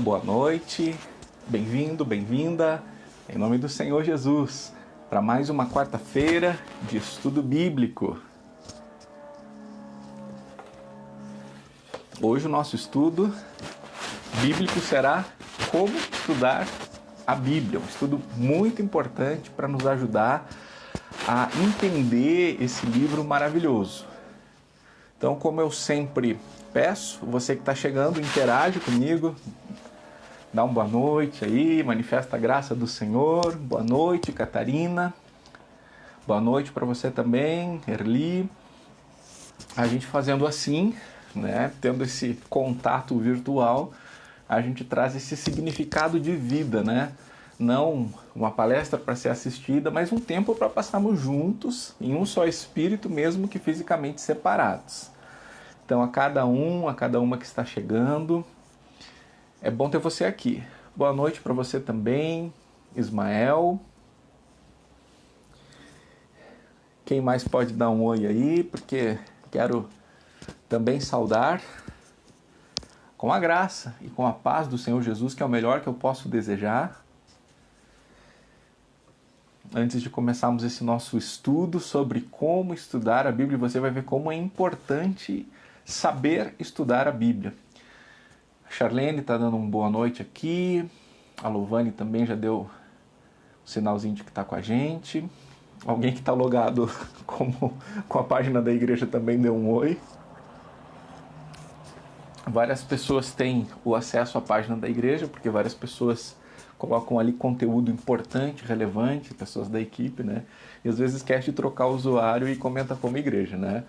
boa noite, bem-vindo, bem-vinda, em nome do Senhor Jesus, para mais uma quarta-feira de estudo bíblico. Hoje o nosso estudo bíblico será como estudar a Bíblia, um estudo muito importante para nos ajudar a entender esse livro maravilhoso. Então, como eu sempre peço, você que está chegando, interage comigo, dá uma boa noite aí, manifesta a graça do Senhor. Boa noite, Catarina. Boa noite para você também, Erli. A gente fazendo assim, né, tendo esse contato virtual, a gente traz esse significado de vida, né? Não uma palestra para ser assistida, mas um tempo para passarmos juntos, em um só espírito, mesmo que fisicamente separados. Então, a cada uma que está chegando, é bom ter você aqui. Boa noite para você também, Ismael. Quem mais pode dar um oi aí? Porque quero também saudar com a graça e com a paz do Senhor Jesus, que é o melhor que eu posso desejar. Antes de começarmos esse nosso estudo sobre como estudar a Bíblia, você vai ver como é importante saber estudar a Bíblia. A Charlene está dando uma boa noite aqui. A Lovane também já deu um sinalzinho de que está com a gente. Alguém que está logado com a página da igreja também deu um oi. Várias pessoas têm o acesso à página da igreja, porque várias pessoas colocam ali conteúdo importante, relevante, pessoas da equipe, né? E às vezes esquece de trocar o usuário e comenta como igreja, né?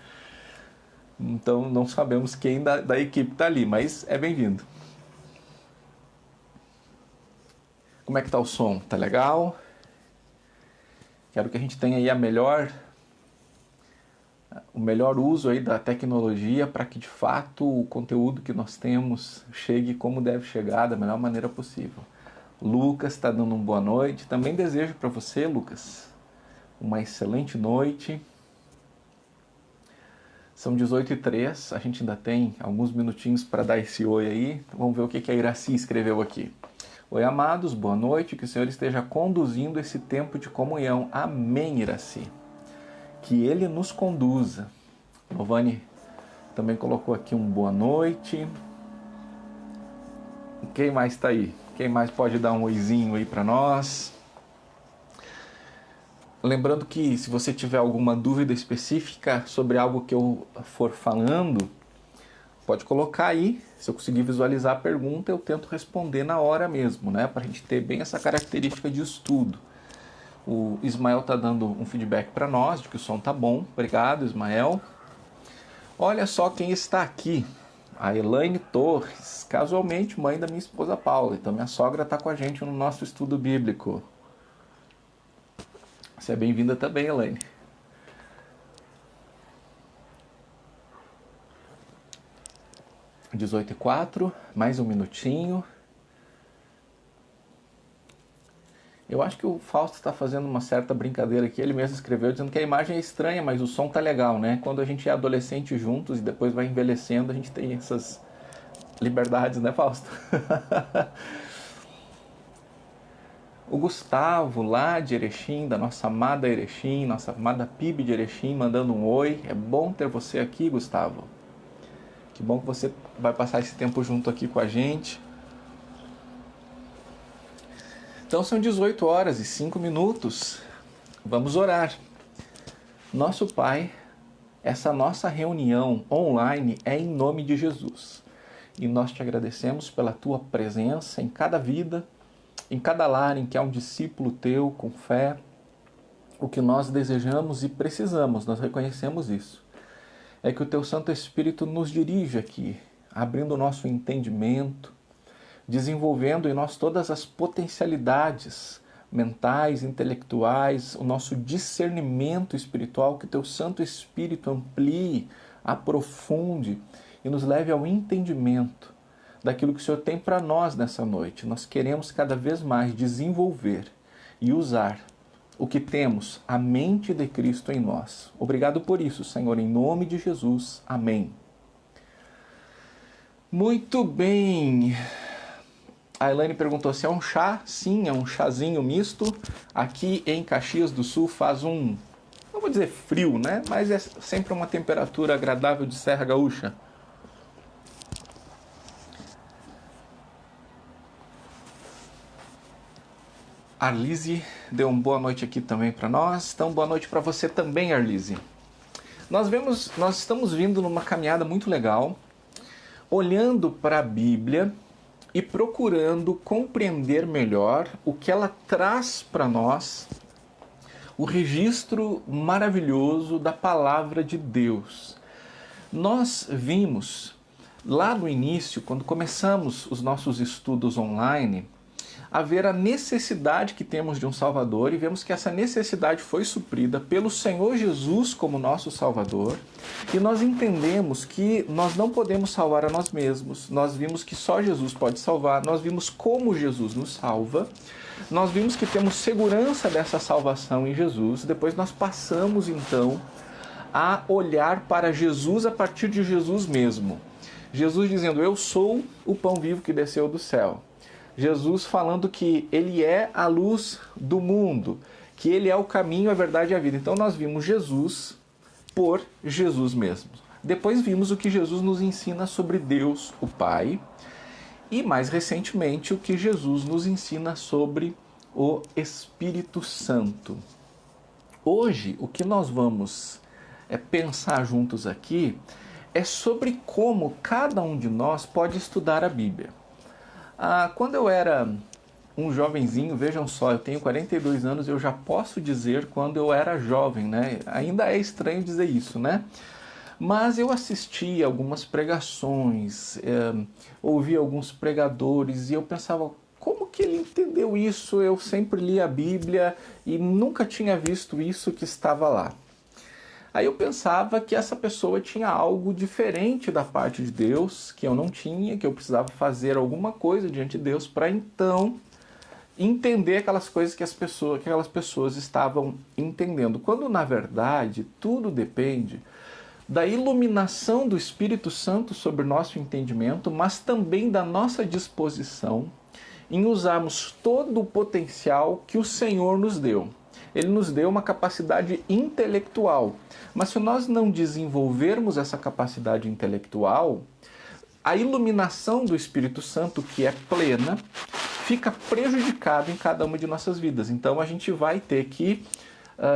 Então não sabemos quem da equipe está ali, mas é bem-vindo. Como é que tá o som? Tá legal? Quero que a gente tenha aí o melhor uso aí da tecnologia para que de fato o conteúdo que nós temos chegue como deve chegar, da melhor maneira possível. Lucas está dando uma boa noite. Também desejo para você, Lucas, uma excelente noite. São 18h03, a gente ainda tem alguns minutinhos para dar esse oi aí. Vamos ver o que a Iraci escreveu aqui. Oi, amados, boa noite, que o Senhor esteja conduzindo esse tempo de comunhão. Amém, Iraci. Que Ele nos conduza. Lovane também colocou aqui um boa noite. Quem mais está aí? Quem mais pode dar um oizinho aí para nós? Lembrando que se você tiver alguma dúvida específica sobre algo que eu for falando, pode colocar aí. Se eu conseguir visualizar a pergunta, eu tento responder na hora mesmo, né? Para a gente ter bem essa característica de estudo. O Ismael está dando um feedback para nós de que o som tá bom. Obrigado, Ismael. Olha só quem está aqui. A Elaine Torres, casualmente mãe da minha esposa Paula. Então minha sogra está com a gente no nosso estudo bíblico. Você é bem-vinda também, Elaine. Às 18h04, mais um minutinho. Eu acho que o Fausto está fazendo uma certa brincadeira aqui. Ele mesmo escreveu dizendo que a imagem é estranha, mas o som tá legal, né? Quando a gente é adolescente juntos e depois vai envelhecendo, a gente tem essas liberdades, né, Fausto? O Gustavo, lá de Erechim, da nossa amada Erechim, nossa amada PIB de Erechim, mandando um oi. É bom ter você aqui, Gustavo. Que bom que você vai passar esse tempo junto aqui com a gente. Então são 18h05. Vamos orar. Nosso Pai, essa nossa reunião online é em nome de Jesus. E nós te agradecemos pela tua presença em cada vida, em cada lar em que há um discípulo teu com fé. O que nós desejamos e precisamos, nós reconhecemos isso, é que o teu Santo Espírito nos dirija aqui, abrindo o nosso entendimento, desenvolvendo em nós todas as potencialidades mentais, intelectuais, o nosso discernimento espiritual, que teu Santo Espírito amplie, aprofunde e nos leve ao entendimento daquilo que o Senhor tem para nós nessa noite. Nós queremos cada vez mais desenvolver e usar o que temos, a mente de Cristo em nós. Obrigado por isso, Senhor, em nome de Jesus. Amém. Muito bem. A Elaine perguntou se é um chá. Sim, é um chazinho misto. Aqui em Caxias do Sul faz um, não vou dizer frio, né? Mas é sempre uma temperatura agradável de Serra Gaúcha. Arlise deu uma boa noite aqui também para nós. Então, boa noite para você também, Arlise. Nós estamos vindo numa caminhada muito legal, olhando para a Bíblia e procurando compreender melhor o que ela traz para nós, o registro maravilhoso da palavra de Deus. Nós vimos lá no início, quando começamos os nossos estudos online, a ver a necessidade que temos de um Salvador, e vemos que essa necessidade foi suprida pelo Senhor Jesus como nosso Salvador, e nós entendemos que nós não podemos salvar a nós mesmos. Nós vimos que só Jesus pode salvar, nós vimos como Jesus nos salva, nós vimos que temos segurança dessa salvação em Jesus. Depois nós passamos então a olhar para Jesus a partir de Jesus mesmo. Jesus dizendo: eu sou o pão vivo que desceu do céu. Jesus falando que ele é a luz do mundo, que ele é o caminho, a verdade e a vida. Então nós vimos Jesus por Jesus mesmo. Depois vimos o que Jesus nos ensina sobre Deus, o Pai, e mais recentemente o que Jesus nos ensina sobre o Espírito Santo. Hoje o que nós vamos pensar juntos aqui é sobre como cada um de nós pode estudar a Bíblia. Quando eu era um jovenzinho, vejam só, eu tenho 42 anos, eu já posso dizer quando eu era jovem, né? Ainda é estranho dizer isso, né? Mas eu assisti algumas pregações, ouvi alguns pregadores e eu pensava, como que ele entendeu isso? Eu sempre li a Bíblia e nunca tinha visto isso que estava lá. Aí eu pensava que essa pessoa tinha algo diferente da parte de Deus, que eu não tinha, que eu precisava fazer alguma coisa diante de Deus para então entender aquelas coisas que aquelas pessoas estavam entendendo. Quando na verdade tudo depende da iluminação do Espírito Santo sobre nosso entendimento, mas também da nossa disposição em usarmos todo o potencial que o Senhor nos deu. Ele nos deu uma capacidade intelectual, mas se nós não desenvolvermos essa capacidade intelectual, a iluminação do Espírito Santo, que é plena, fica prejudicada em cada uma de nossas vidas. Então a gente vai ter que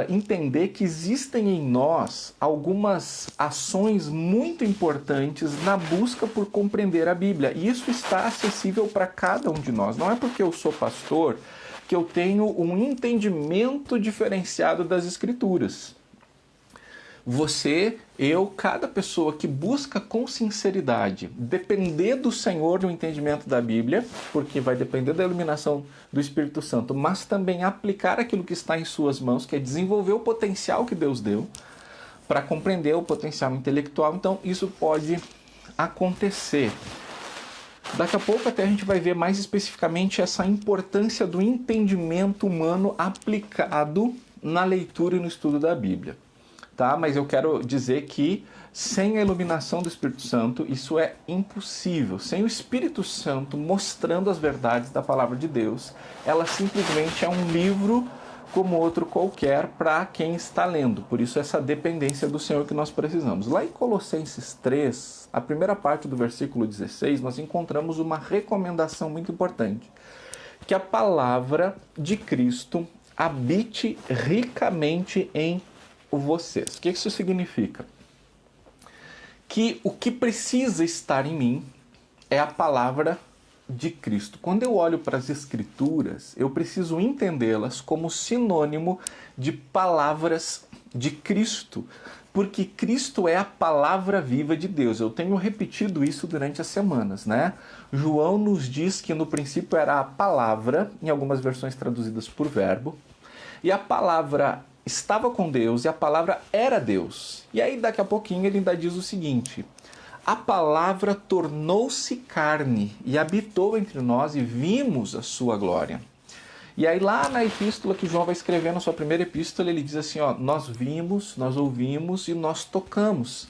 entender que existem em nós algumas ações muito importantes na busca por compreender a Bíblia. E isso está acessível para cada um de nós. Não é porque eu sou pastor que eu tenho um entendimento diferenciado das Escrituras. Você, eu, cada pessoa que busca com sinceridade depender do Senhor no entendimento da Bíblia, porque vai depender da iluminação do Espírito Santo, mas também aplicar aquilo que está em suas mãos, que é desenvolver o potencial que Deus deu, para compreender o potencial intelectual. Então isso pode acontecer. Daqui a pouco até a gente vai ver mais especificamente essa importância do entendimento humano aplicado na leitura e no estudo da Bíblia. Tá? Mas eu quero dizer que sem a iluminação do Espírito Santo isso é impossível. Sem o Espírito Santo mostrando as verdades da palavra de Deus, ela simplesmente é um livro como outro qualquer para quem está lendo. Por isso essa dependência do Senhor que nós precisamos. Lá em Colossenses 3, a primeira parte do versículo 16, nós encontramos uma recomendação muito importante. Que a palavra de Cristo habite ricamente em vocês. O que isso significa? Que o que precisa estar em mim é a palavra de Cristo. Quando eu olho para as Escrituras, eu preciso entendê-las como sinônimo de palavras de Cristo, porque Cristo é a palavra viva de Deus. Eu tenho repetido isso durante as semanas, né? João nos diz que no princípio era a palavra, em algumas versões traduzidas por verbo, e a palavra estava com Deus e a palavra era Deus. E aí daqui a pouquinho ele ainda diz o seguinte: a palavra tornou-se carne e habitou entre nós e vimos a sua glória. E aí lá na epístola que João vai escrever, na sua primeira epístola, ele diz assim, nós vimos, nós ouvimos e nós tocamos.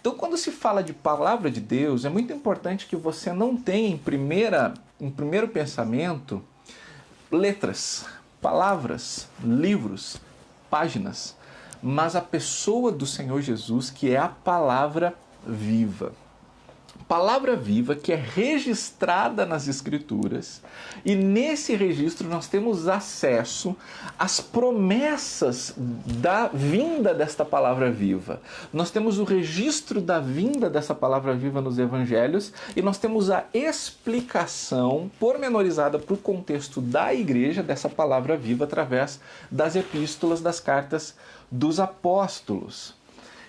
Então, quando se fala de palavra de Deus, é muito importante que você não tenha em primeiro pensamento letras, palavras, livros, páginas, mas a pessoa do Senhor Jesus, que é a palavra viva. Palavra viva que é registrada nas Escrituras, e nesse registro nós temos acesso às promessas da vinda desta palavra viva. Nós temos o registro da vinda dessa palavra viva nos Evangelhos e nós temos a explicação pormenorizada para o contexto da igreja dessa palavra viva através das epístolas, das cartas dos apóstolos.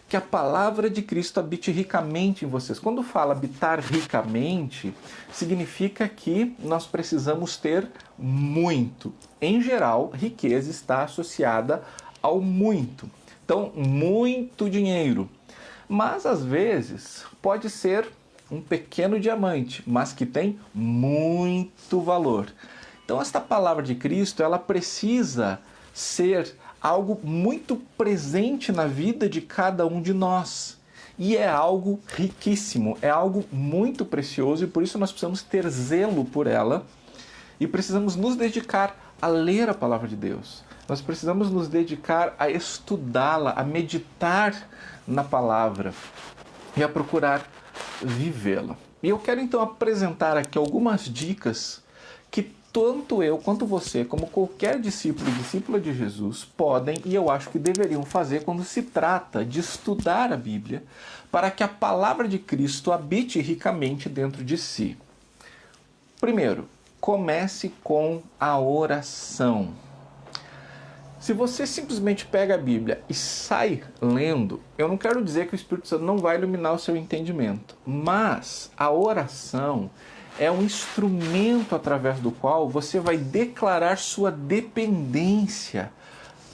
Que a palavra de Cristo habite ricamente em vocês. Quando fala habitar ricamente, significa que nós precisamos ter muito. Em geral, riqueza está associada ao muito. Então, muito dinheiro. Mas, às vezes, pode ser um pequeno diamante, mas que tem muito valor. Então, esta palavra de Cristo, ela precisa ser algo muito presente na vida de cada um de nós. E é algo riquíssimo, é algo muito precioso e por isso nós precisamos ter zelo por ela e precisamos nos dedicar a ler a palavra de Deus. Nós precisamos nos dedicar a estudá-la, a meditar na palavra e a procurar vivê-la. E eu quero então apresentar aqui algumas dicas que tanto eu quanto você, como qualquer discípulo e discípula de Jesus, podem e eu acho que deveriam fazer quando se trata de estudar a Bíblia, para que a palavra de Cristo habite ricamente dentro de si. Primeiro, comece com a oração. Se você simplesmente pega a Bíblia e sai lendo, eu não quero dizer que o Espírito Santo não vai iluminar o seu entendimento, mas a oração é um instrumento através do qual você vai declarar sua dependência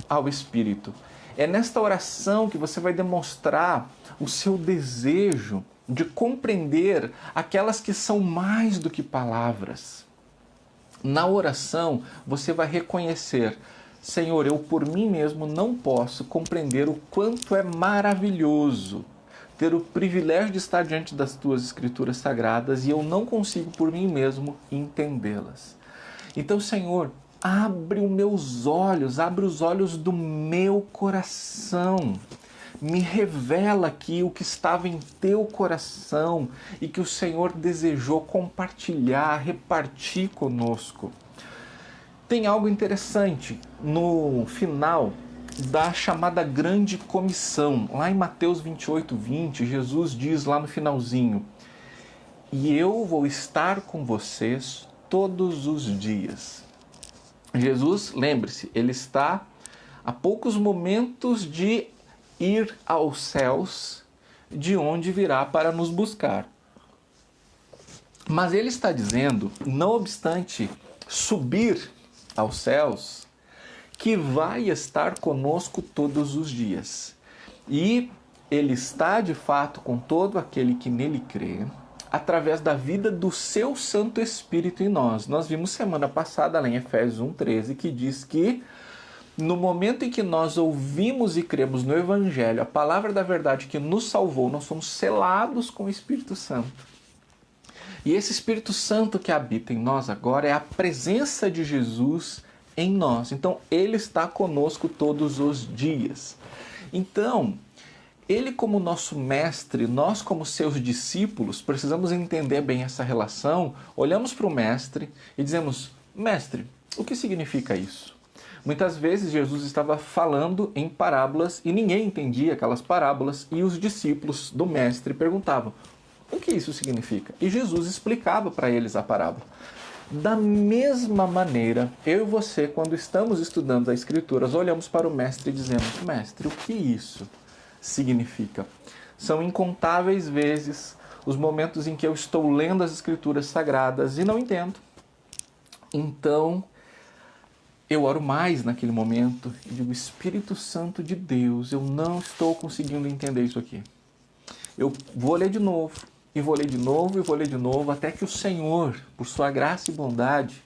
ao Espírito. É nesta oração que você vai demonstrar o seu desejo de compreender aquelas que são mais do que palavras. Na oração, você vai reconhecer: Senhor, eu por mim mesmo não posso compreender o quanto é maravilhoso ter o privilégio de estar diante das tuas escrituras sagradas e eu não consigo por mim mesmo entendê-las. Então, Senhor, abre os meus olhos, abre os olhos do meu coração. Me revela aqui o que estava em teu coração e que o Senhor desejou compartilhar, repartir conosco. Tem algo interessante no final da chamada grande comissão. Lá em Mateus 28:20, Jesus diz lá no finalzinho: e eu vou estar com vocês todos os dias. Jesus, lembre-se, ele está a poucos momentos de ir aos céus, de onde virá para nos buscar. Mas ele está dizendo, não obstante subir aos céus, que vai estar conosco todos os dias. E ele está, de fato, com todo aquele que nele crê, através da vida do seu Santo Espírito em nós. Nós vimos semana passada, lá em Efésios 1:13, que diz que no momento em que nós ouvimos e cremos no Evangelho, a palavra da verdade que nos salvou, nós somos selados com o Espírito Santo. E esse Espírito Santo que habita em nós agora é a presença de Jesus em nós. Então, ele está conosco todos os dias. Então, ele como nosso mestre, nós como seus discípulos, precisamos entender bem essa relação. Olhamos para o mestre e dizemos: mestre, o que significa isso? Muitas vezes Jesus estava falando em parábolas e ninguém entendia aquelas parábolas e os discípulos do mestre perguntavam: o que isso significa? E Jesus explicava para eles a parábola. Da mesma maneira, eu e você, quando estamos estudando as Escrituras, olhamos para o mestre e dizemos: mestre, o que isso significa? São incontáveis vezes os momentos em que eu estou lendo as Escrituras sagradas e não entendo. Então, eu oro mais naquele momento e digo: Espírito Santo de Deus, eu não estou conseguindo entender isso aqui. Eu vou ler de novo, e vou ler de novo, e vou ler de novo, até que o Senhor, por sua graça e bondade,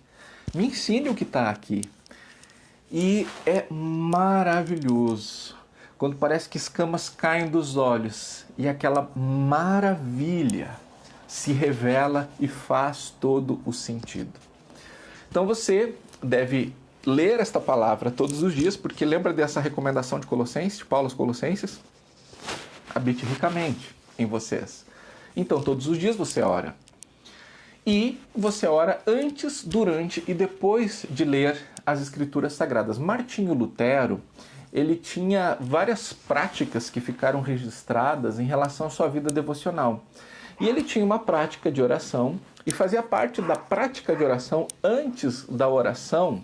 me ensine o que está aqui. E é maravilhoso quando parece que escamas caem dos olhos e aquela maravilha se revela e faz todo o sentido. Então você deve ler esta palavra todos os dias, porque lembra dessa recomendação de Colossenses, de Paulo aos Colossenses? Habite ricamente em vocês. Então todos os dias você ora. E você ora antes, durante e depois de ler as Escrituras Sagradas. Martinho Lutero, ele tinha várias práticas que ficaram registradas em relação à sua vida devocional. E ele tinha uma prática de oração, e fazia parte da prática de oração, antes da oração,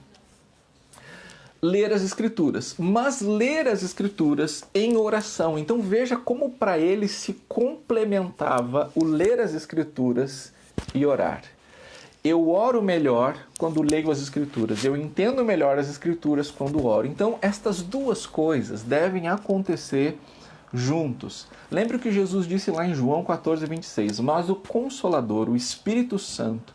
ler as Escrituras. Mas ler as Escrituras em oração. Então veja como para ele se complementava o ler as Escrituras e orar. Eu oro melhor quando leio as Escrituras. Eu entendo melhor as Escrituras quando oro. Então estas duas coisas devem acontecer juntos. Lembre o que Jesus disse lá em João 14:26. Mas o Consolador, o Espírito Santo,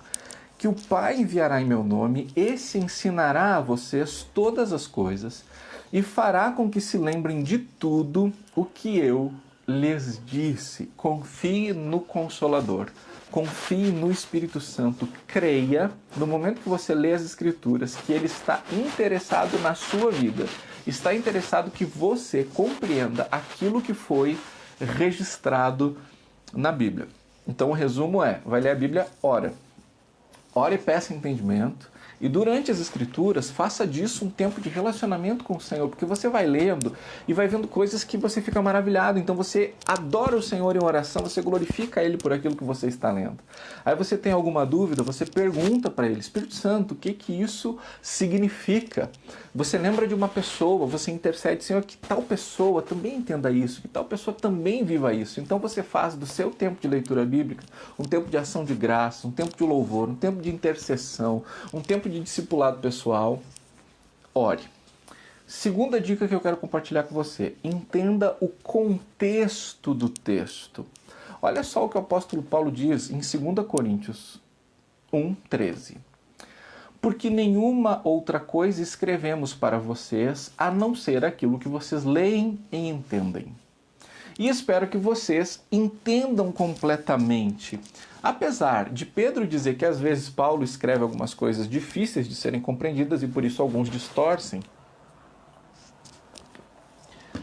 que o Pai enviará em meu nome, esse ensinará a vocês todas as coisas e fará com que se lembrem de tudo o que eu lhes disse. Confie no Consolador. Confie no Espírito Santo. Creia, no momento que você lê as Escrituras, que Ele está interessado na sua vida. Está interessado que você compreenda aquilo que foi registrado na Bíblia. Então o resumo é, vai ler a Bíblia, ora. Ore e peça entendimento. E durante as Escrituras, faça disso um tempo de relacionamento com o Senhor, porque você vai lendo e vai vendo coisas que você fica maravilhado. Então você adora o Senhor em oração, você glorifica Ele por aquilo que você está lendo. Aí você tem alguma dúvida, você pergunta para Ele, Espírito Santo, o que que isso significa? Você lembra de uma pessoa, você intercede, Senhor, que tal pessoa também entenda isso, que tal pessoa também viva isso. Então você faz do seu tempo de leitura bíblica um tempo de ação de graça, um tempo de louvor, um tempo de intercessão, um tempo de discipulado pessoal. Ore. Segunda dica que eu quero compartilhar com você. Entenda o contexto do texto. Olha só o que o apóstolo Paulo diz em 2 Coríntios 1:13. Porque nenhuma outra coisa escrevemos para vocês, a não ser aquilo que vocês leem e entendem. E espero que vocês entendam completamente. Apesar de Pedro dizer que às vezes Paulo escreve algumas coisas difíceis de serem compreendidas e por isso alguns distorcem,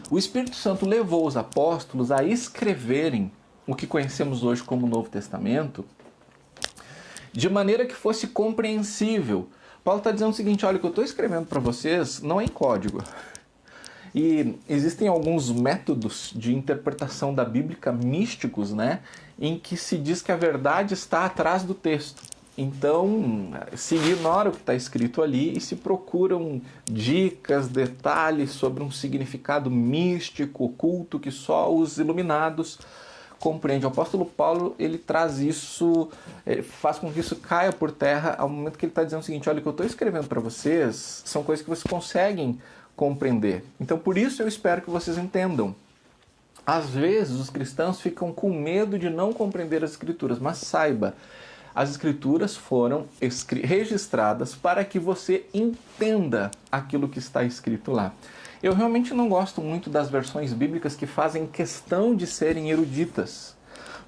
o Espírito Santo levou os apóstolos a escreverem o que conhecemos hoje como Novo Testamento de maneira que fosse compreensível. Paulo está dizendo o seguinte, olha, o que eu estou escrevendo para vocês não é em código. E existem alguns métodos de interpretação da Bíblia místicos, né, em que se diz que a verdade está atrás do texto. Então, se ignora o que está escrito ali e se procuram dicas, detalhes sobre um significado místico, oculto, que só os iluminados compreendem. O apóstolo Paulo, ele traz isso, ele faz com que isso caia por terra ao momento que ele está dizendo o seguinte, olha, o que eu estou escrevendo para vocês são coisas que vocês conseguem compreender. Então, por isso eu espero que vocês entendam. Às vezes, os cristãos ficam com medo de não compreender as Escrituras, mas saiba, as Escrituras foram registradas para que você entenda aquilo que está escrito lá. Eu realmente não gosto muito das versões bíblicas que fazem questão de serem eruditas.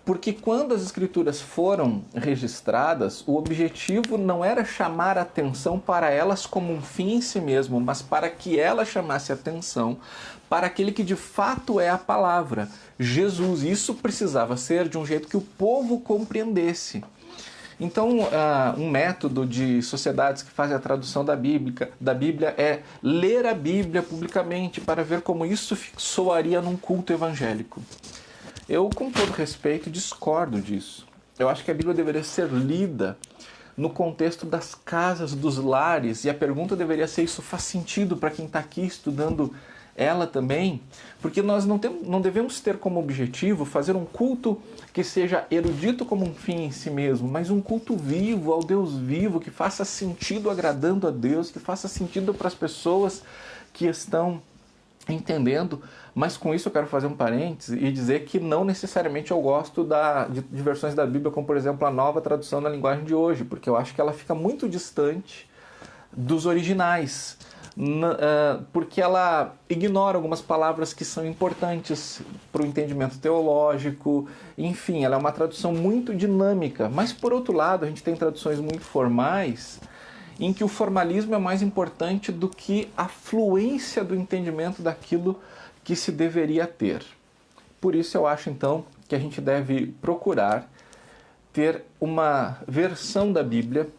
Porque quando as Escrituras foram registradas, o objetivo não era chamar atenção para elas como um fim em si mesmo, mas para que ela chamasse atenção para aquele que de fato é a palavra, Jesus. Isso precisava ser de um jeito que o povo compreendesse. Então, um método de sociedades que fazem a tradução da Bíblia é ler a Bíblia publicamente para ver como isso soaria num culto evangélico. Eu, com todo respeito, discordo disso. Eu acho que a Bíblia deveria ser lida no contexto das casas, dos lares, e a pergunta deveria ser, isso faz sentido para quem está aqui estudando ela também? Porque nós não devemos ter como objetivo fazer um culto que seja erudito como um fim em si mesmo, mas um culto vivo, ao Deus vivo, que faça sentido agradando a Deus, que faça sentido para as pessoas que estão entendendo. Mas com isso eu quero fazer um parênteses e dizer que não necessariamente eu gosto de versões da Bíblia, como por exemplo a Nova Tradução na Linguagem de Hoje, porque eu acho que ela fica muito distante dos originais. porque ela ignora algumas palavras que são importantes para o entendimento teológico. Enfim, ela é uma tradução muito dinâmica. Mas, por outro lado, a gente tem traduções muito formais, em que o formalismo é mais importante do que a fluência do entendimento daquilo que se deveria ter. Por isso eu acho, então, que a gente deve procurar ter uma versão da Bíblia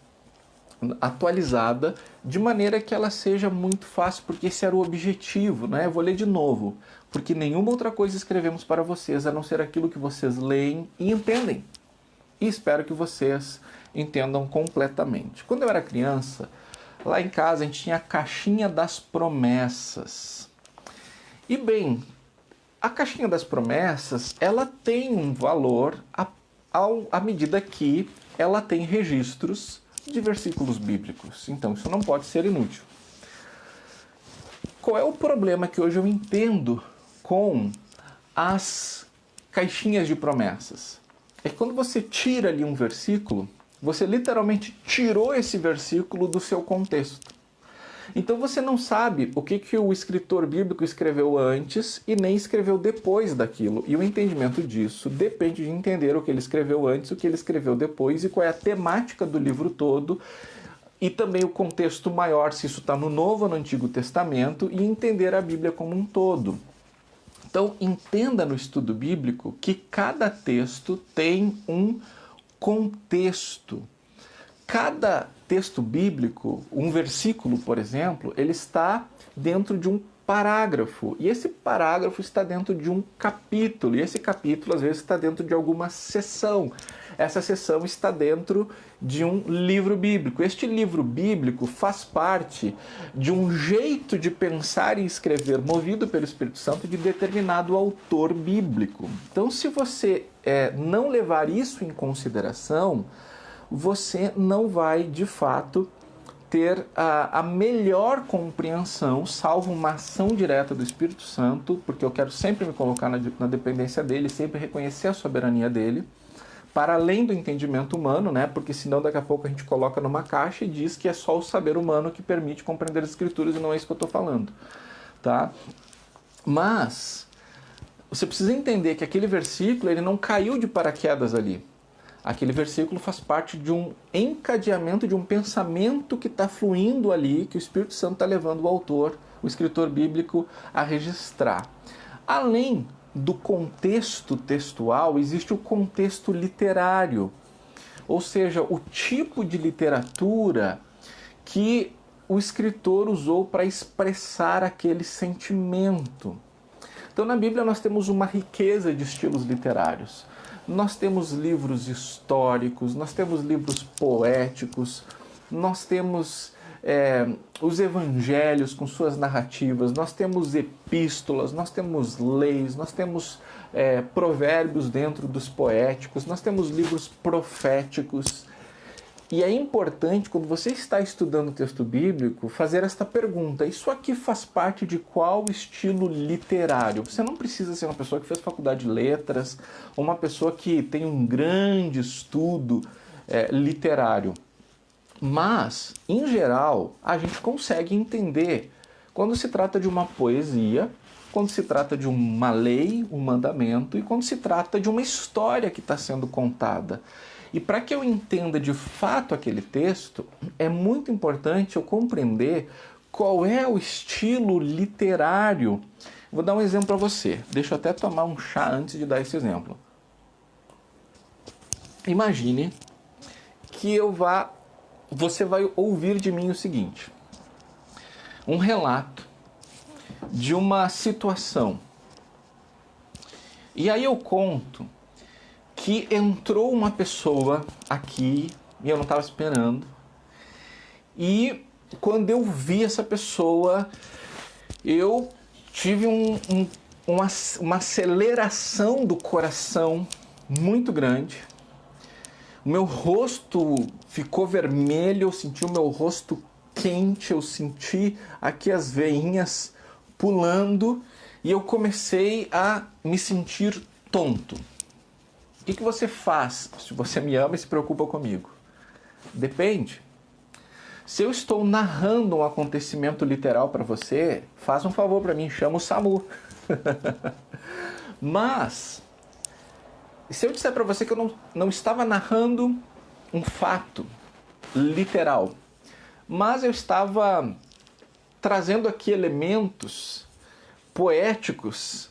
atualizada, de maneira que ela seja muito fácil, porque esse era o objetivo, né? Eu vou ler de novo, porque nenhuma outra coisa escrevemos para vocês, a não ser aquilo que vocês leem e entendem. E espero que vocês entendam completamente. Quando eu era criança, lá em casa a gente tinha a caixinha das promessas. E bem, a caixinha das promessas, ela tem um valor à medida que ela tem registros de versículos bíblicos. Então isso não pode ser inútil. Qual é o problema que hoje eu entendo com as caixinhas de promessas? É que quando você tira ali um versículo, você literalmente tirou esse versículo do seu contexto. Então você não sabe o que o escritor bíblico escreveu antes e nem escreveu depois daquilo. E o entendimento disso depende de entender o que ele escreveu antes, o que ele escreveu depois e qual é a temática do livro todo. E também o contexto maior, se isso está no Novo ou no Antigo Testamento, e entender a Bíblia como um todo. Então, entenda no estudo bíblico que cada texto tem um contexto. Cada texto bíblico, um versículo, por exemplo, ele está dentro de um parágrafo. E esse parágrafo está dentro de um capítulo. E esse capítulo, às vezes, está dentro de alguma seção. Essa seção está dentro de um livro bíblico. Este livro bíblico faz parte de um jeito de pensar e escrever movido pelo Espírito Santo de determinado autor bíblico. Então, se você não levar isso em consideração, você não vai, de fato, ter a melhor compreensão, salvo uma ação direta do Espírito Santo, porque eu quero sempre me colocar na dependência dele, sempre reconhecer a soberania dele, para além do entendimento humano, né? Porque senão daqui a pouco a gente coloca numa caixa e diz que é só o saber humano que permite compreender as Escrituras, e não é isso que eu estou falando, tá? Mas você precisa entender que aquele versículo ele não caiu de paraquedas ali. Aquele versículo faz parte de um encadeamento, de um pensamento que está fluindo ali, que o Espírito Santo está levando o autor, o escritor bíblico, a registrar. Além do contexto textual, existe o contexto literário, ou seja, o tipo de literatura que o escritor usou para expressar aquele sentimento. Então, na Bíblia nós temos uma riqueza de estilos literários. Nós temos livros históricos, nós temos livros poéticos, nós temos os evangelhos com suas narrativas, nós temos epístolas, nós temos leis, nós temos provérbios dentro dos poéticos, nós temos livros proféticos. E é importante, quando você está estudando o texto bíblico, fazer esta pergunta: isso aqui faz parte de qual estilo literário? Você não precisa ser uma pessoa que fez faculdade de letras, ou uma pessoa que tem um grande estudo literário. Mas, em geral, a gente consegue entender quando se trata de uma poesia, quando se trata de uma lei, um mandamento, e quando se trata de uma história que está sendo contada. E para que eu entenda de fato aquele texto, é muito importante eu compreender qual é o estilo literário. Vou dar um exemplo para você. Deixa eu até tomar um chá antes de dar esse exemplo. Imagine que você vai ouvir de mim o seguinte: um relato de uma situação. E aí eu conto que entrou uma pessoa aqui e eu não estava esperando. E quando eu vi essa pessoa, eu tive uma aceleração do coração muito grande. O meu rosto ficou vermelho, eu senti o meu rosto quente, eu senti aqui as veinhas pulando e eu comecei a me sentir tonto. O que você faz se você me ama e se preocupa comigo? Depende. Se eu estou narrando um acontecimento literal para você, faz um favor para mim, chama o SAMU. Mas, se eu disser para você que eu não estava narrando um fato literal, mas eu estava trazendo aqui elementos poéticos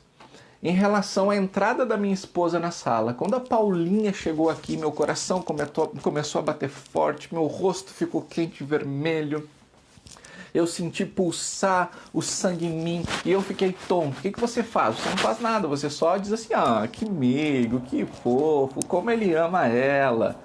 em relação à entrada da minha esposa na sala. Quando a Paulinha chegou aqui, meu coração começou a bater forte, meu rosto ficou quente e vermelho. Eu senti pulsar o sangue em mim e eu fiquei tonto. O que você faz? Você não faz nada, você só diz assim, que meigo, que fofo, como ele ama ela.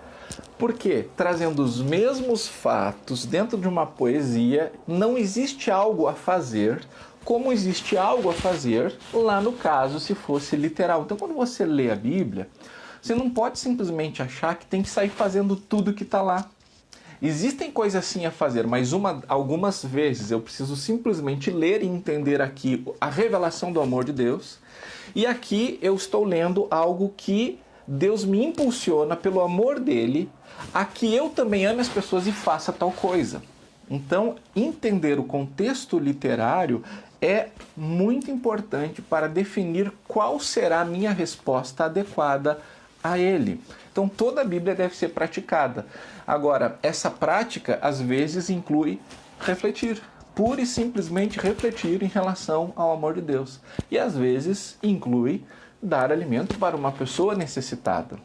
Por quê? Trazendo os mesmos fatos dentro de uma poesia, não existe algo a fazer como existe algo a fazer lá no caso se fosse literal. Então quando você lê a Bíblia, você não pode simplesmente achar que tem que sair fazendo tudo que está lá. Existem coisas sim a fazer, mas algumas vezes eu preciso simplesmente ler e entender aqui a revelação do amor de Deus. E aqui eu estou lendo algo que Deus me impulsiona pelo amor dele a que eu também ame as pessoas e faça tal coisa. Então, entender o contexto literário é muito importante para definir qual será a minha resposta adequada a ele. Então, toda a Bíblia deve ser praticada. Agora, essa prática, às vezes, inclui refletir. Pura e simplesmente refletir em relação ao amor de Deus. E, às vezes, inclui dar alimento para uma pessoa necessitada.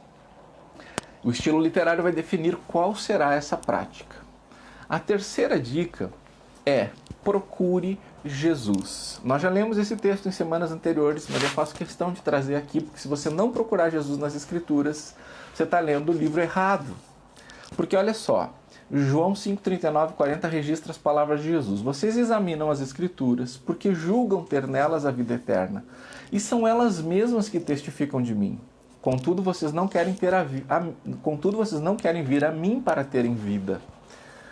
O estilo literário vai definir qual será essa prática. A terceira dica é: procure Jesus. Nós já lemos esse texto em semanas anteriores, mas eu faço questão de trazer aqui, porque se você não procurar Jesus nas Escrituras, você está lendo o livro errado. Porque olha só, João 5, 39-40 registra as palavras de Jesus. Vocês examinam as Escrituras, porque julgam ter nelas a vida eterna, e são elas mesmas que testificam de mim. Contudo, vocês não querem vir a mim para terem vida.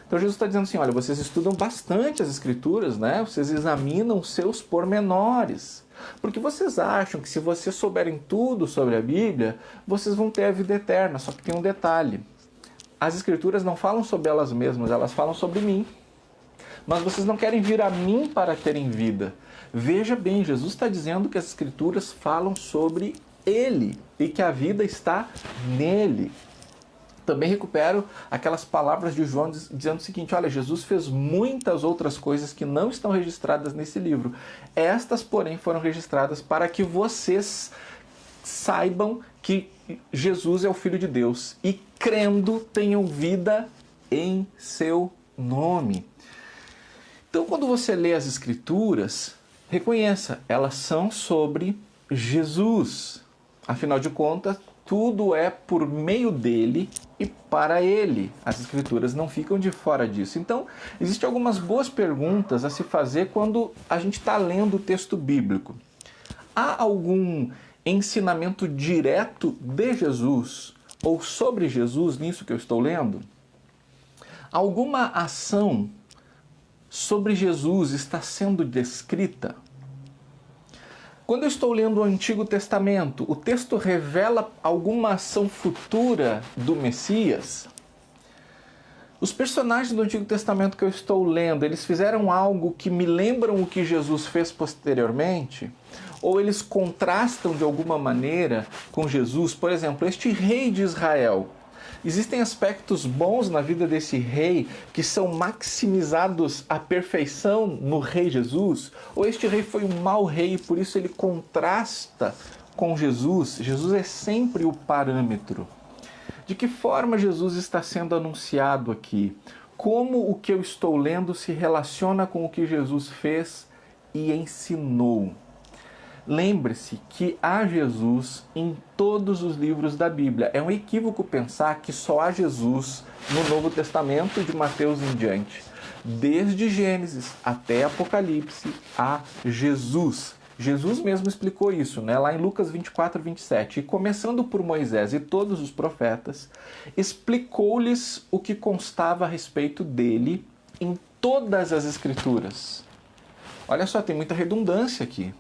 Então Jesus está dizendo assim, olha, vocês estudam bastante as Escrituras, né? Vocês examinam seus pormenores. Porque vocês acham que se vocês souberem tudo sobre a Bíblia, vocês vão ter a vida eterna. Só que tem um detalhe. As Escrituras não falam sobre elas mesmas, elas falam sobre mim. Mas vocês não querem vir a mim para terem vida. Veja bem, Jesus está dizendo que as Escrituras falam sobre Ele e que a vida está nele. Também recupero aquelas palavras de João dizendo o seguinte, olha, Jesus fez muitas outras coisas que não estão registradas nesse livro. Estas, porém, foram registradas para que vocês saibam que Jesus é o Filho de Deus e, crendo, tenham vida em seu nome. Então, quando você lê as Escrituras, reconheça, elas são sobre Jesus. Afinal de contas, tudo é por meio dele e para ele. As Escrituras não ficam de fora disso. Então, existem algumas boas perguntas a se fazer quando a gente está lendo o texto bíblico. Há algum ensinamento direto de Jesus ou sobre Jesus nisso que eu estou lendo? Alguma ação sobre Jesus está sendo descrita? Quando eu estou lendo o Antigo Testamento, o texto revela alguma ação futura do Messias? Os personagens do Antigo Testamento que eu estou lendo, eles fizeram algo que me lembram o que Jesus fez posteriormente? Ou eles contrastam de alguma maneira com Jesus? Por exemplo, este rei de Israel. Existem aspectos bons na vida desse rei que são maximizados à perfeição no rei Jesus? Ou este rei foi um mau rei e por isso ele contrasta com Jesus? Jesus é sempre o parâmetro. De que forma Jesus está sendo anunciado aqui? Como o que eu estou lendo se relaciona com o que Jesus fez e ensinou? Lembre-se que há Jesus em todos os livros da Bíblia. É um equívoco pensar que só há Jesus no Novo Testamento de Mateus em diante. Desde Gênesis até Apocalipse há Jesus. Jesus mesmo explicou isso, né? Lá em Lucas 24:27. E começando por Moisés e todos os profetas, explicou-lhes o que constava a respeito dele em todas as Escrituras. Olha só, tem muita redundância aqui.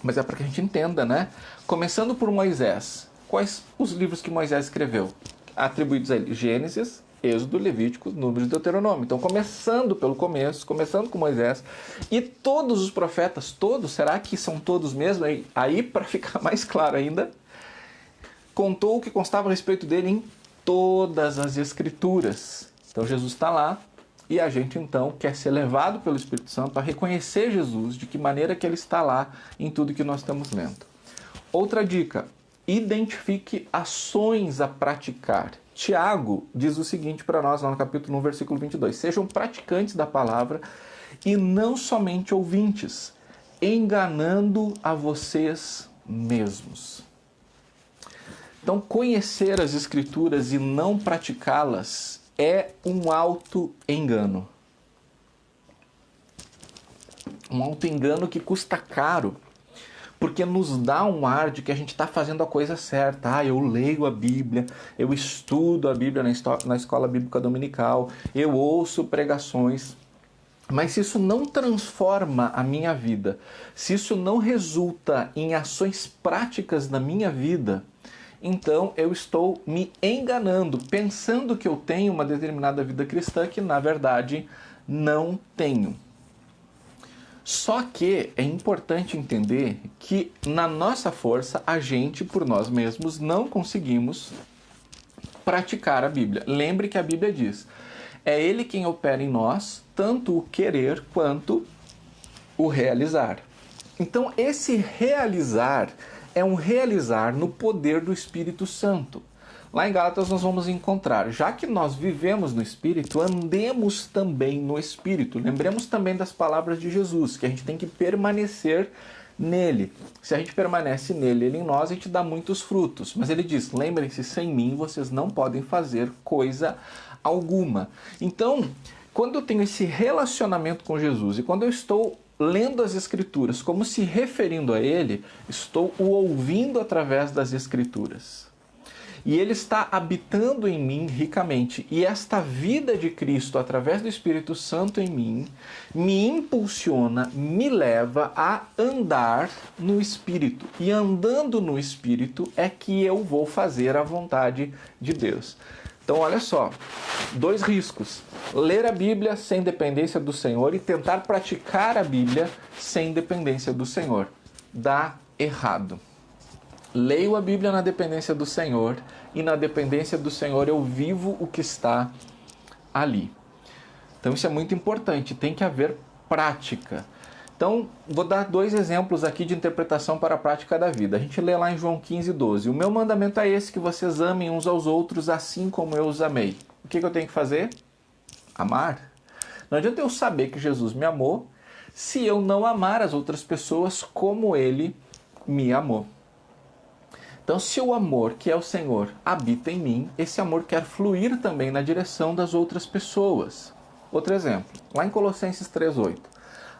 Mas é para que a gente entenda, né? Começando por Moisés. Quais os livros que Moisés escreveu? Atribuídos a ele: Gênesis, Êxodo, Levítico, Números e Deuteronômio. Então, começando pelo começo, começando com Moisés, e todos os profetas, todos, será que são todos mesmo? Aí para ficar mais claro ainda, contou o que constava a respeito dele em todas as Escrituras. Então, Jesus está lá, e a gente, então, quer ser levado pelo Espírito Santo a reconhecer Jesus, de que maneira que ele está lá em tudo que nós estamos lendo. Outra dica, identifique ações a praticar. Tiago diz o seguinte para nós, lá no capítulo 1, versículo 22. Sejam praticantes da palavra e não somente ouvintes, enganando a vocês mesmos. Então, conhecer as Escrituras e não praticá-las é um auto-engano. Um auto-engano que custa caro, porque nos dá um ar de que a gente está fazendo a coisa certa. Eu leio a Bíblia, eu estudo a Bíblia na escola bíblica dominical, eu ouço pregações. Mas se isso não transforma a minha vida, se isso não resulta em ações práticas na minha vida, então eu estou me enganando, pensando que eu tenho uma determinada vida cristã que, na verdade, não tenho. Só que é importante entender que, na nossa força, a gente, por nós mesmos, não conseguimos praticar a Bíblia. Lembre que a Bíblia diz, é Ele quem opera em nós, tanto o querer quanto o realizar. Então, esse realizar é um realizar no poder do Espírito Santo. Lá em Gálatas nós vamos encontrar, já que nós vivemos no Espírito, andemos também no Espírito. Lembremos também das palavras de Jesus, que a gente tem que permanecer nele. Se a gente permanece nele, ele em nós, a gente dá muitos frutos. Mas ele diz, lembrem-se, sem mim vocês não podem fazer coisa alguma. Então, quando eu tenho esse relacionamento com Jesus e quando eu estou lendo as Escrituras como se referindo a ele, estou o ouvindo através das Escrituras. E ele está habitando em mim ricamente. E esta vida de Cristo, através do Espírito Santo em mim, me impulsiona, me leva a andar no Espírito. E andando no Espírito é que eu vou fazer a vontade de Deus. Então, olha só, 2 riscos. Ler a Bíblia sem dependência do Senhor e tentar praticar a Bíblia sem dependência do Senhor. Dá errado. Leio a Bíblia na dependência do Senhor e na dependência do Senhor eu vivo o que está ali. Então isso é muito importante, tem que haver prática. Então vou dar 2 exemplos aqui de interpretação para a prática da vida. A gente lê lá em João 15:12. O meu mandamento é esse, que vocês amem uns aos outros assim como eu os amei. O que eu tenho que fazer? Amar. Não adianta eu saber que Jesus me amou se eu não amar as outras pessoas como ele me amou. Então, se o amor, que é o Senhor, habita em mim, esse amor quer fluir também na direção das outras pessoas. Outro exemplo, lá em Colossenses 3:8.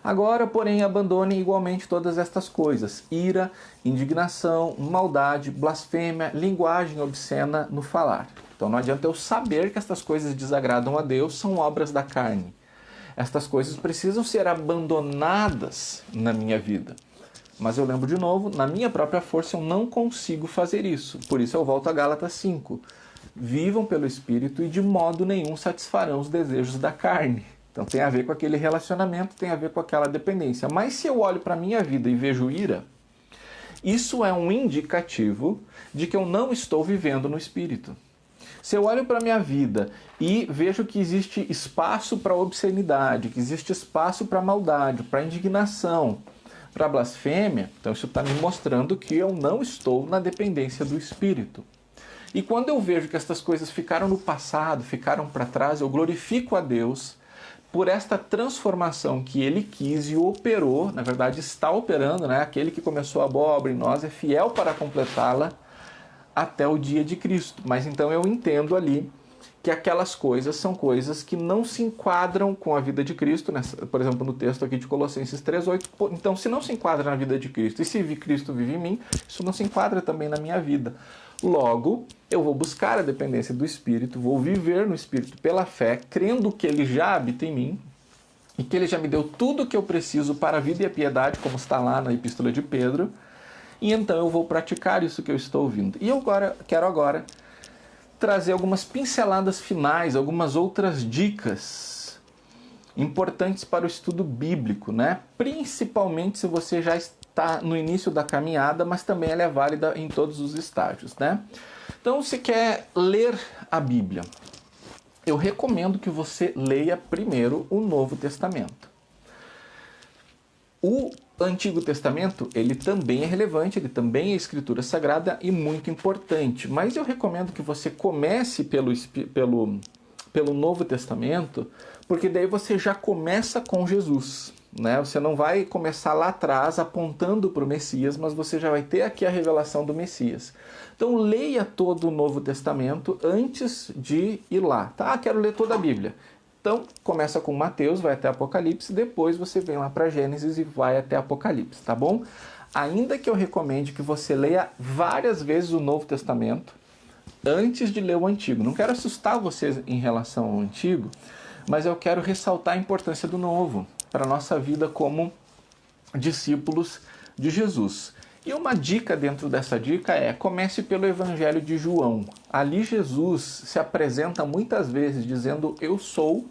Agora, porém, abandonem igualmente todas estas coisas: ira, indignação, maldade, blasfêmia, linguagem obscena no falar. Então, não adianta eu saber que estas coisas desagradam a Deus, são obras da carne. Estas coisas precisam ser abandonadas na minha vida. Mas eu lembro de novo, na minha própria força eu não consigo fazer isso. Por isso eu volto a Gálatas 5. Vivam pelo Espírito e de modo nenhum satisfarão os desejos da carne. Então tem a ver com aquele relacionamento, tem a ver com aquela dependência. Mas se eu olho para a minha vida e vejo ira, isso é um indicativo de que eu não estou vivendo no Espírito. Se eu olho para a minha vida e vejo que existe espaço para obscenidade, que existe espaço para maldade, para indignação, para blasfêmia, então isso está me mostrando que eu não estou na dependência do Espírito. E quando eu vejo que estas coisas ficaram no passado, ficaram para trás, eu glorifico a Deus por esta transformação que Ele quis e operou, na verdade está operando, né? Aquele que começou a boa obra em nós é fiel para completá-la até o dia de Cristo. Mas então eu entendo ali que aquelas coisas são coisas que não se enquadram com a vida de Cristo, né? Por exemplo, no texto aqui de Colossenses 3:8. Então, se não se enquadra na vida de Cristo, e se Cristo vive em mim, isso não se enquadra também na minha vida. Logo, eu vou buscar a dependência do Espírito, vou viver no Espírito pela fé, crendo que Ele já habita em mim, e que Ele já me deu tudo o que eu preciso para a vida e a piedade, como está lá na Epístola de Pedro, e então eu vou praticar isso que eu estou ouvindo. E eu quero agora trazer algumas pinceladas finais, algumas outras dicas importantes para o estudo bíblico, né? Principalmente se você já está no início da caminhada, mas também ela é válida em todos os estágios, né? Então, se quer ler a Bíblia, eu recomendo que você leia primeiro o Novo Testamento. O Antigo Testamento, ele também é relevante, ele também é escritura sagrada e muito importante, mas eu recomendo que você comece pelo Novo Testamento, porque daí você já começa com Jesus, né? Você não vai começar lá atrás apontando para o Messias, mas você já vai ter aqui a revelação do Messias. Então leia todo o Novo Testamento antes de ir lá, tá? Quero ler toda a Bíblia. Então, começa com Mateus, vai até Apocalipse, depois você vem lá para Gênesis e vai até Apocalipse, tá bom? Ainda que eu recomende que você leia várias vezes o Novo Testamento antes de ler o Antigo. Não quero assustar vocês em relação ao Antigo, mas eu quero ressaltar a importância do Novo para a nossa vida como discípulos de Jesus. E uma dica dentro dessa dica é: comece pelo Evangelho de João. Ali Jesus se apresenta muitas vezes dizendo eu sou,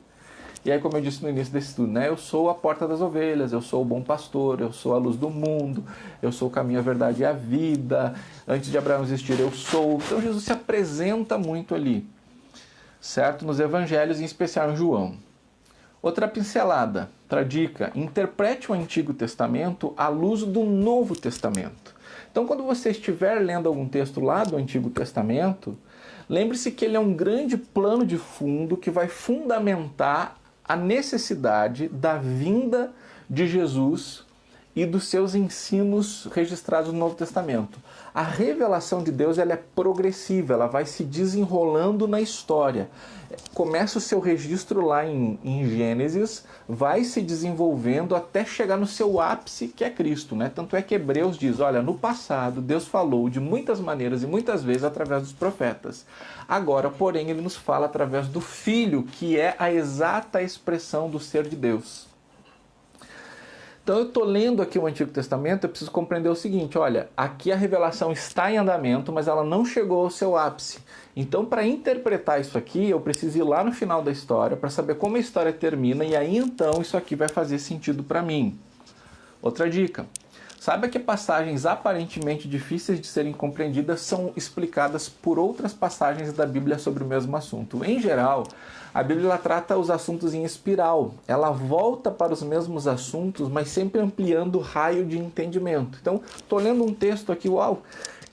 e aí como eu disse no início desse estudo, né? Eu sou a porta das ovelhas, eu sou o bom pastor, eu sou a luz do mundo, eu sou o caminho, a verdade e a vida, antes de Abraão existir eu sou. Então Jesus se apresenta muito ali, certo? Nos Evangelhos, em especial em João. Outra pincelada, outra dica: interprete o Antigo Testamento à luz do Novo Testamento. Então, quando você estiver lendo algum texto lá do Antigo Testamento, lembre-se que ele é um grande plano de fundo que vai fundamentar a necessidade da vinda de Jesus e dos seus ensinos registrados no Novo Testamento. A revelação de Deus, ela é progressiva, ela vai se desenrolando na história. Começa o seu registro lá em Gênesis, vai se desenvolvendo até chegar no seu ápice, que é Cristo, né? Tanto é que Hebreus diz, olha, no passado Deus falou de muitas maneiras e muitas vezes através dos profetas. Agora, porém, ele nos fala através do Filho, que é a exata expressão do ser de Deus. Então eu estou lendo aqui o Antigo Testamento, eu preciso compreender o seguinte, olha, aqui a revelação está em andamento, mas ela não chegou ao seu ápice. Então, para interpretar isso aqui, eu preciso ir lá no final da história, para saber como a história termina, e aí então isso aqui vai fazer sentido para mim. Outra dica: saiba que passagens aparentemente difíceis de serem compreendidas são explicadas por outras passagens da Bíblia sobre o mesmo assunto. Em geral, a Bíblia ela trata os assuntos em espiral. Ela volta para os mesmos assuntos, mas sempre ampliando o raio de entendimento. Então, estou lendo um texto aqui, uau,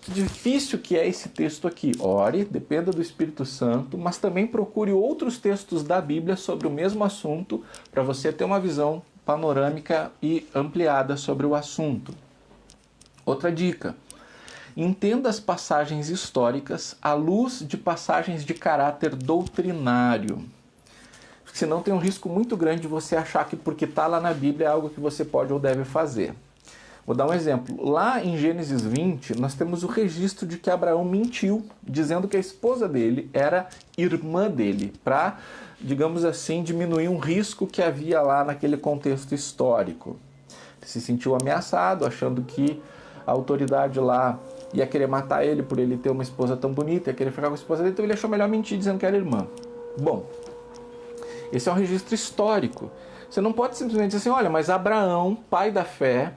que difícil que é esse texto aqui. Ore, dependa do Espírito Santo, mas também procure outros textos da Bíblia sobre o mesmo assunto, para você ter uma visão panorâmica e ampliada sobre o assunto. Outra dica: entenda as passagens históricas à luz de passagens de caráter doutrinário. Senão tem um risco muito grande de você achar que porque está lá na Bíblia é algo que você pode ou deve fazer. Vou dar um exemplo. Lá em Gênesis 20, nós temos o registro de que Abraão mentiu, dizendo que a esposa dele era irmã dele, para, digamos assim, diminuir um risco que havia lá naquele contexto histórico. Ele se sentiu ameaçado, achando que a autoridade lá ia querer matar ele por ele ter uma esposa tão bonita, ia querer ficar com a esposa dele, então ele achou melhor mentir dizendo que era irmã. Bom, esse é um registro histórico. Você não pode simplesmente dizer assim, olha, mas Abraão, pai da fé,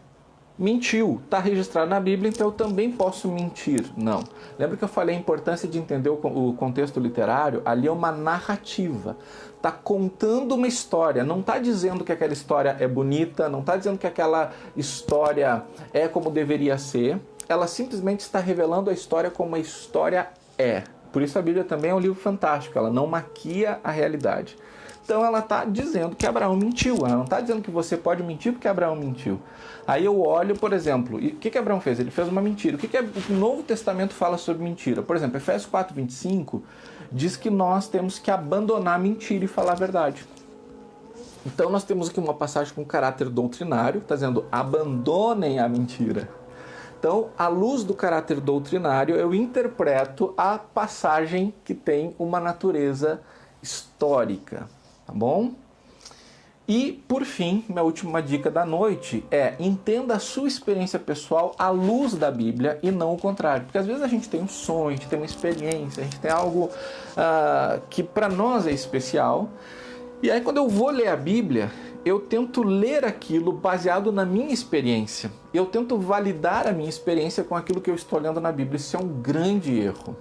mentiu, está registrado na Bíblia, então eu também posso mentir. Não. Lembra que eu falei a importância de entender o contexto literário? Ali é uma narrativa. Está contando uma história, não está dizendo que aquela história é bonita, não está dizendo que aquela história é como deveria ser, ela simplesmente está revelando a história como a história é. Por isso a Bíblia também é um livro fantástico, ela não maquia a realidade. Então ela está dizendo que Abraão mentiu, ela não está dizendo que você pode mentir porque Abraão mentiu. Aí eu olho, por exemplo, e o que Abraão fez? Ele fez uma mentira. O que o Novo Testamento fala sobre mentira? Por exemplo, Efésios 4:25 diz que nós temos que abandonar a mentira e falar a verdade. Então nós temos aqui uma passagem com caráter doutrinário, está dizendo abandonem a mentira. Então, à luz do caráter doutrinário, eu interpreto a passagem que tem uma natureza histórica, tá bom? E, por fim, minha última dica da noite é: entenda a sua experiência pessoal à luz da Bíblia e não o contrário. Porque às vezes a gente tem um sonho, a gente tem uma experiência, a gente tem algo que para nós é especial. E aí quando eu vou ler a Bíblia, eu tento ler aquilo baseado na minha experiência. Eu tento validar a minha experiência com aquilo que eu estou lendo na Bíblia. Isso é um grande erro.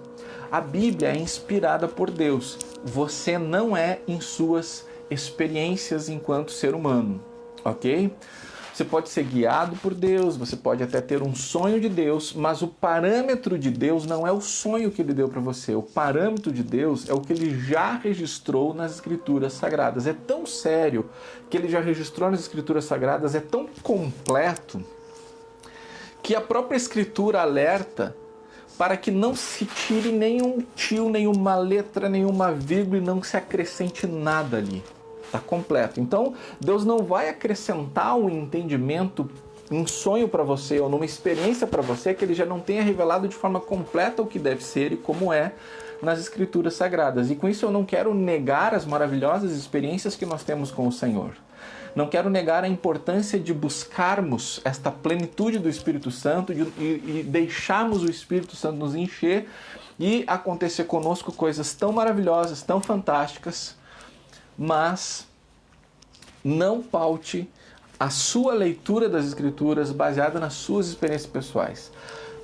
A Bíblia é inspirada por Deus. Você não é em suas experiências enquanto ser humano, ok? Você pode ser guiado por Deus, você pode até ter um sonho de Deus, mas o parâmetro de Deus não é o sonho que Ele deu para você. O parâmetro de Deus é o que Ele já registrou nas Escrituras Sagradas. É tão sério que Ele já registrou nas Escrituras Sagradas, é tão completo, que a própria Escritura alerta para que não se tire nenhum tio, nenhuma letra, nenhuma vírgula e não se acrescente nada ali. Está completo. Então, Deus não vai acrescentar um entendimento, um sonho para você ou numa experiência para você que Ele já não tenha revelado de forma completa o que deve ser e como é nas Escrituras Sagradas. E com isso eu não quero negar as maravilhosas experiências que nós temos com o Senhor. Não quero negar a importância de buscarmos esta plenitude do Espírito Santo e deixarmos o Espírito Santo nos encher e acontecer conosco coisas tão maravilhosas, tão fantásticas, mas não paute a sua leitura das Escrituras baseada nas suas experiências pessoais.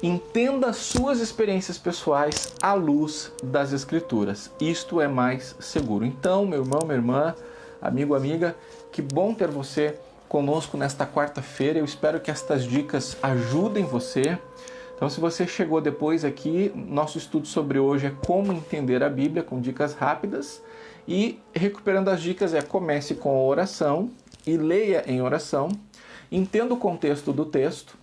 Entenda as suas experiências pessoais à luz das Escrituras. Isto é mais seguro. Então, meu irmão, minha irmã, amigo, amiga, que bom ter você conosco nesta quarta-feira. Eu espero que estas dicas ajudem você. Então, se você chegou depois aqui, nosso estudo sobre hoje é como entender a Bíblia, com dicas rápidas. E recuperando as dicas comece com a oração e leia em oração, entenda o contexto do texto,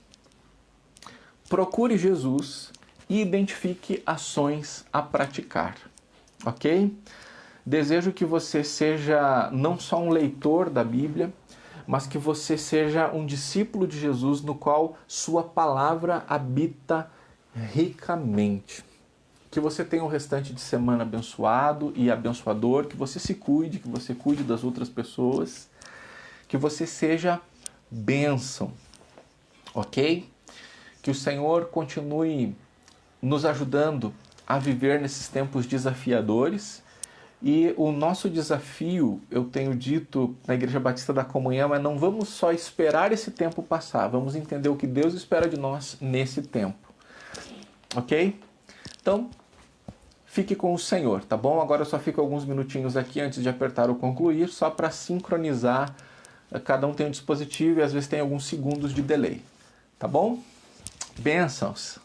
procure Jesus e identifique ações a praticar, ok? Desejo que você seja não só um leitor da Bíblia, mas que você seja um discípulo de Jesus no qual sua palavra habita ricamente. Que você tenha um restante de semana abençoado e abençoador, que você se cuide, que você cuide das outras pessoas, que você seja bênção, ok? Que o Senhor continue nos ajudando a viver nesses tempos desafiadores. E o nosso desafio, eu tenho dito na Igreja Batista da Comunhão, é não vamos só esperar esse tempo passar, vamos entender o que Deus espera de nós nesse tempo, ok? Então, fique com o Senhor, tá bom? Agora eu só fico alguns minutinhos aqui antes de apertar o concluir, só para sincronizar. Cada um tem um dispositivo e às vezes tem alguns segundos de delay, tá bom? Bênçãos!